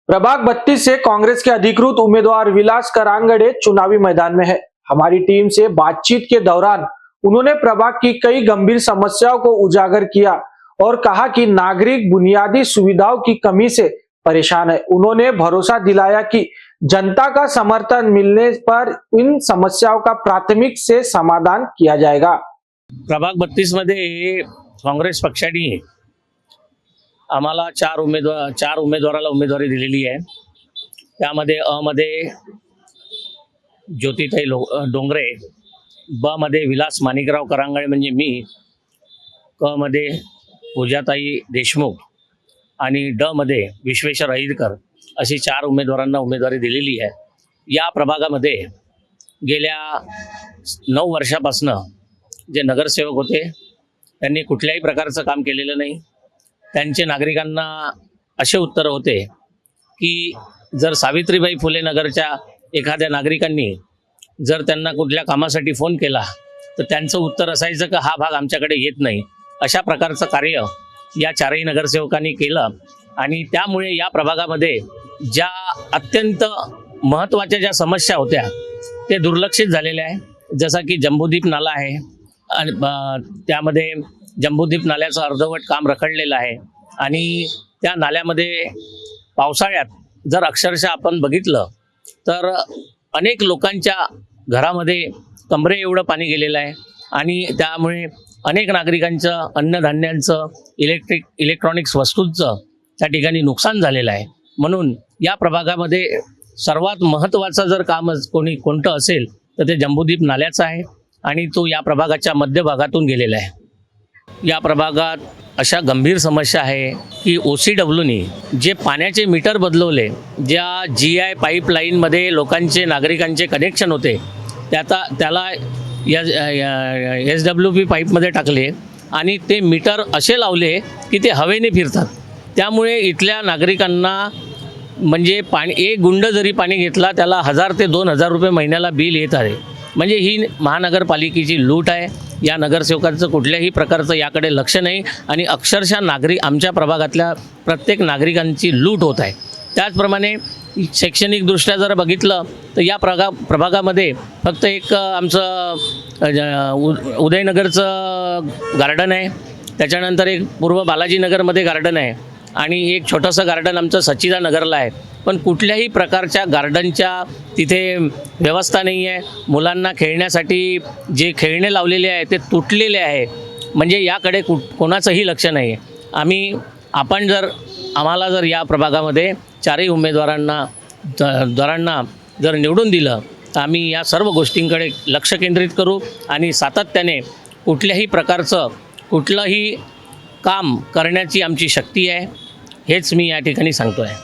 प्रभाग 32 से कांग्रेस के अधिकृत उम्मीदवार विलास करांगड़े चुनावी मैदान में है। हमारी टीम से बातचीत के दौरान उन्होंने प्रभाग की कई गंभीर समस्याओं को उजागर किया और कहा कि नागरिक बुनियादी सुविधाओं की कमी से परेशान है। उन्होंने भरोसा दिलाया कि जनता का समर्थन मिलने पर इन समस्याओं का प्राथमिक से समाधान किया जाएगा। प्रभाग 32 मध्ये काँग्रेस पक्षाने आम्हाला चार उमेदवाराला उमेदवारी दिलेली आहे। त्यामध्ये अ मध्ये ज्योतिताई डोंगरे, ब मध्ये विलास माणिकराव करांगळे म्हणजे मी, क मध्ये पूजाताई देशमुख आणि ड मध्ये विश्वेश्वर अहिरकर अशी चार उमेदवारांना उमेदवारी दिलेली आहे। या प्रभागामध्ये गेल्या 9 वर्षापासून जे नगरसेवक होते त्यांनी कुठल्याही प्रकारचं काम केलेलं नाही। त्यांचे नागरिकांना असे उत्तर होते की जर सावित्रीबाई फुले नगरच्या एखाद्या नागरिकांनी जर त्यांना कुठल्या कामासाठी फोन केला तर त्यांचं उत्तर असायचं की हा भाग आमच्याकडे येत नाही। अशा प्रकारचं कार्य या चारही नगरसेवकांनी केलं आणि त्यामुळे या प्रभागामध्ये ज्या अत्यंत महत्त्वाच्या ज्या समस्या होत्या ते दुर्लक्षित झालेले आहे। जसा की जम्बूद्वीप नाला आहे आणि त्यामध्ये जम्बूद्वीप नाल्याचं अर्धवट काम रखडलेलं आहे आणि त्या नाल्यामध्ये पावसाळ्यात जर अक्षरशः आपण बघितलं तर अनेक लोकांच्या घरामध्ये कमरे एवढं पाणी गेलेलं आहे आणि त्यामुळे अनेक नागरिकांचं अन्नधान्यांचं इलेक्ट्रॉनिक्स वस्तूंचं त्या ठिकाणी नुकसान झालेलं आहे। म्हणून या प्रभागामध्ये सर्वात महत्त्वाचं जर काम कोणतं असेल तर ते जम्बूद्वीप नाल्याचं आहे आणि तो या प्रभागाच्या मध्यभागातून गेलेला आहे। या प्रभागात अशा गंभीर समस्या आहे की OCWने जे पाण्याचे मीटर बदलवले, ज्या GI पाईपलाईनमध्ये लोकांचे नागरिकांचे कनेक्शन होते त्याला SWP पाईपमध्ये टाकले आणि ते मीटर असे लावले की ते हवेने फिरतात। त्यामुळे इथल्या नागरिकांना म्हणजे एक गुंड जरी पाणी घेतला त्याला 1000 ते 2000 रुपये महिन्याला बिल येत आहे। म्हणजे ही महानगरपालिकेची लूट आहे। या नगरसेवकांचं कुठल्याही प्रकारचं याकडे लक्ष नाही आणि अक्षरशः आमच्या प्रभागातल्या प्रत्येक नागरिकांची लूट होत आहे। त्याचप्रमाणे शैक्षणिकदृष्ट्या जर बघितलं तर या प्रभागामध्ये फक्त एक आमचं उदयनगरचं गार्डन आहे, त्याच्यानंतर एक पूर्व बालाजीनगरमध्ये गार्डन आहे आणि एक छोटंसं गार्डन आमचं सच्चिदानगरला आहे। पण कुठल्याही प्रकारच्या गार्डनच्या तिथे व्यवस्था नाही आहे। मुलांना खेळण्यासाठी जे खेळणे लावलेले आहे ते तुटलेले आहे। म्हणजे याकडे कोणाचंही लक्ष नाही आहे। आम्हाला जर या प्रभागामध्ये चारही उमेदवारांना जर निवडून दिलं तर आम्ही या सर्व गोष्टींकडे लक्ष केंद्रित करू आणि सातत्याने कुठल्याही प्रकारचं कुठलंही काम करण्याची आमची शक्ती आहे, हेच मी या ठिकाणी सांगतो आहे।